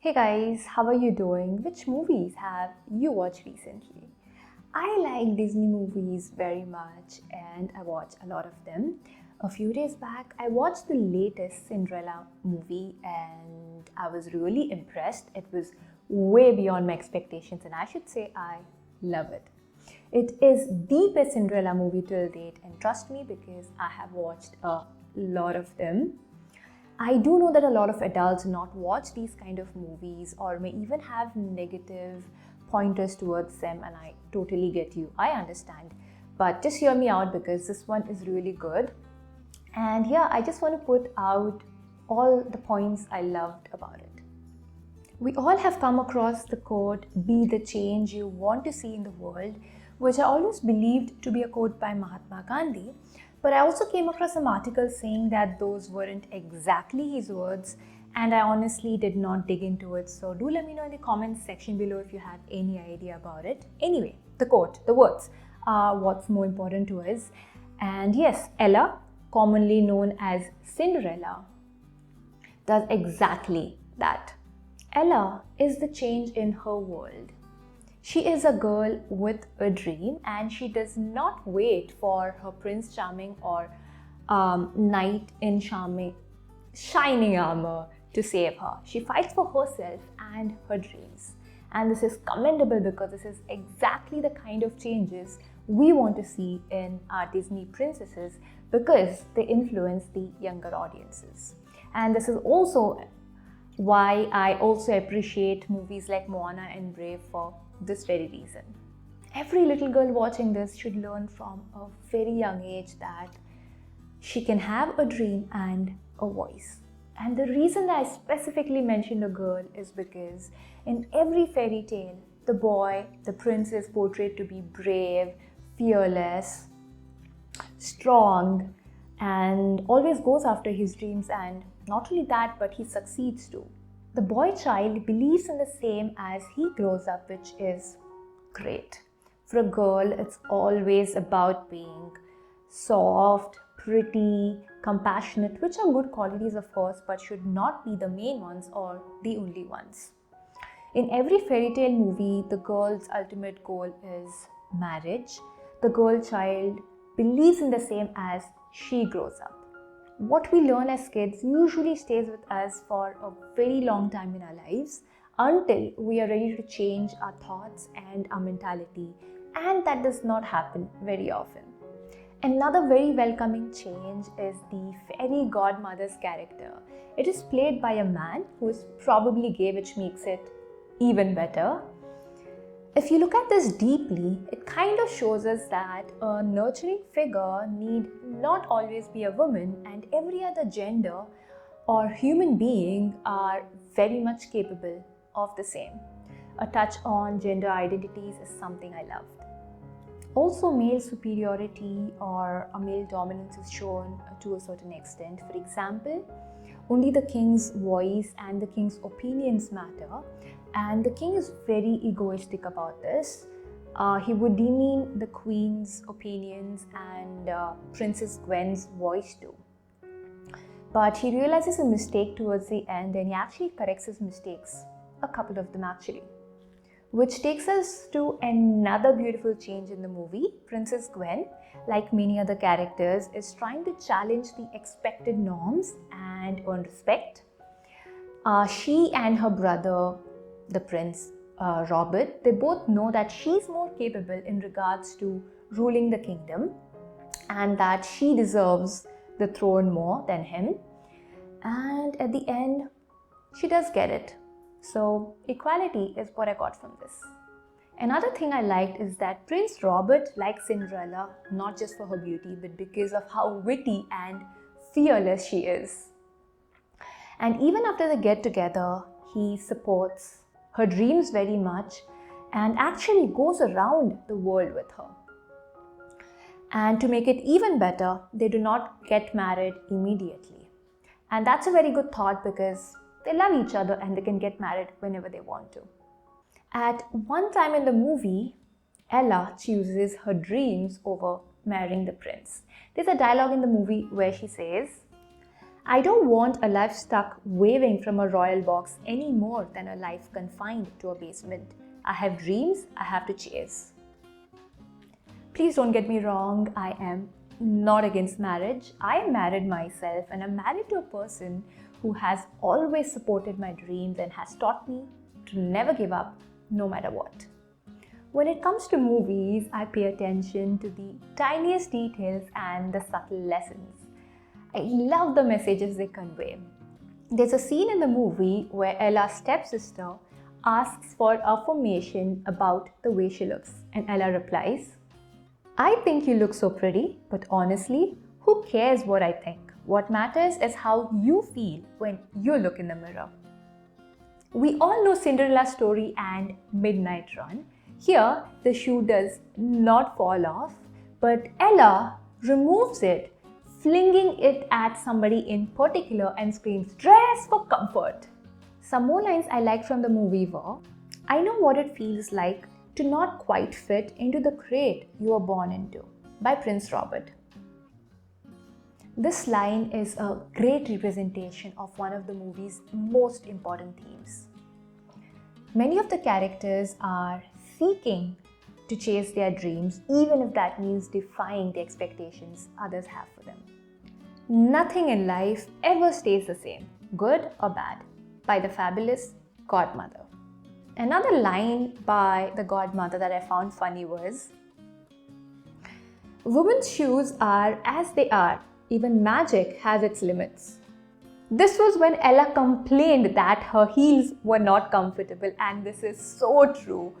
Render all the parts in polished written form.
Hey guys, how are you doing? Which movies have you watched recently? I like Disney movies very much and I watch a lot of them. A few days back, I watched the latest Cinderella movie and I was really impressed. It was way beyond my expectations and I should say I love it. It is the best Cinderella movie till date and trust me because I have watched a lot of them. I do know that a lot of adults not watch these kind of movies or may even have negative pointers towards them, and I totally get you. I understand. But just hear me out because this one is really good. And yeah, I just want to put out all the points I loved about it. We all have come across the quote, be the change you want to see in the world, which I always believed to be a quote by Mahatma Gandhi. But I also came across some articles saying that those weren't exactly his words, and I honestly did not dig into it. So do let me know in the comments section below if you have any idea about it. Anyway, the quote, the words are what's more important to us. And yes, Ella, commonly known as Cinderella, does exactly that. Ella is the change in her world. She is a girl with a dream and she does not wait for her Prince Charming or knight in shining armor to save her. She fights for herself and her dreams. And this is commendable because this is exactly the kind of changes we want to see in our Disney princesses because they influence the younger audiences. And this is also why I also appreciate movies like Moana and Brave for this very reason. Every little girl watching this should learn from a very young age that she can have a dream and a voice. And the reason that I specifically mentioned a girl is because in every fairy tale, the boy, the prince is portrayed to be brave, fearless, strong, and always goes after his dreams, and not only that, but he succeeds too. The boy child believes in the same as he grows up, which is great. For a girl, it's always about being soft, pretty, compassionate, which are good qualities, of course, but should not be the main ones or the only ones. In every fairy tale movie, the girl's ultimate goal is marriage. The girl child believes in the same as she grows up. What we learn as kids usually stays with us for a very long time in our lives until we are ready to change our thoughts and our mentality, and that does not happen very often. Another very welcoming change is the fairy godmother's character. It is played by a man who is probably gay, which makes it even better. If you look at this deeply, it kind of shows us that a nurturing figure need not always be a woman, and every other gender or human being are very much capable of the same. A touch on gender identities is something I loved. Also, male superiority or a male dominance is shown to a certain extent. For example, only the king's voice and the king's opinions matter, and the king is very egoistic about this. He would demean the queen's opinions and Princess Gwen's voice too. But he realizes a mistake towards the end and he actually corrects his mistakes, a couple of them actually. Which takes us to another beautiful change in the movie. Princess Gwen, like many other characters, is trying to challenge the expected norms and earn respect. She and her brother, the prince Robert, they both know that she's more capable in regards to ruling the kingdom and that she deserves the throne more than him. And at the end, she does get it. So equality is what I got from this. Another thing I liked is that Prince Robert likes Cinderella not just for her beauty but because of how witty and fearless she is. And even after they get together, he supports her dreams very much and actually goes around the world with her. And to make it even better, they do not get married immediately. And that's a very good thought because they love each other and they can get married whenever they want to. At one time in the movie, Ella chooses her dreams over marrying the prince. There's a dialogue in the movie where she says, I don't want a life stuck waving from a royal box any more than a life confined to a basement. I have dreams I have to chase. Please don't get me wrong, I am not against marriage. I am married myself and I'm married to a person who has always supported my dreams and has taught me to never give up no matter what. When it comes to movies, I pay attention to the tiniest details and the subtle lessons. I love the messages they convey. There's a scene in the movie where Ella's stepsister asks for affirmation about the way she looks, and Ella replies, "I think you look so pretty, but honestly, who cares what I think? What matters is how you feel when you look in the mirror." We all know Cinderella's story and Midnight Run. Here, the shoe does not fall off, but Ella removes it, flinging it at somebody in particular and screams, "Dress for comfort." Some more lines I liked from the movie were, "I know what it feels like to not quite fit into the crate you were born into," by Prince Robert. This line is a great representation of one of the movie's most important themes. Many of the characters are seeking to chase their dreams, even if that means defying the expectations others have for them. Nothing in life ever stays the same, good or bad, by the fabulous Godmother. Another line by the Godmother that I found funny was, "Women's shoes are as they are, even magic has its limits." This was when Ella complained that her heels were not comfortable, and this is so true.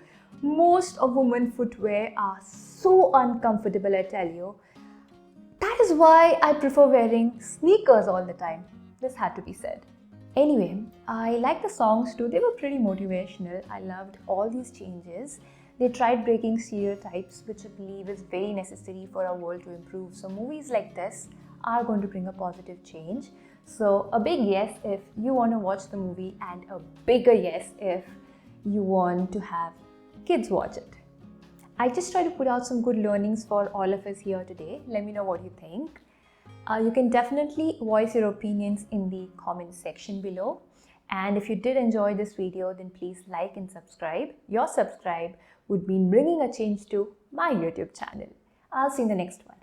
Most of women's footwear are so uncomfortable, I tell you. That is why I prefer wearing sneakers all the time. This had to be said. Anyway, I like the songs too. They were pretty motivational. I loved all these changes. They tried breaking stereotypes, which I believe is very necessary for our world to improve. So movies like this are going to bring a positive change. So a big yes if you want to watch the movie, and a bigger yes if you want to have kids watch it. I just try to put out some good learnings for all of us here today. Let me know what you think. You can definitely voice your opinions in the comment section below. And if you did enjoy this video, then please like and subscribe. Your subscribe would mean bringing a change to my YouTube channel. I'll see you in the next one.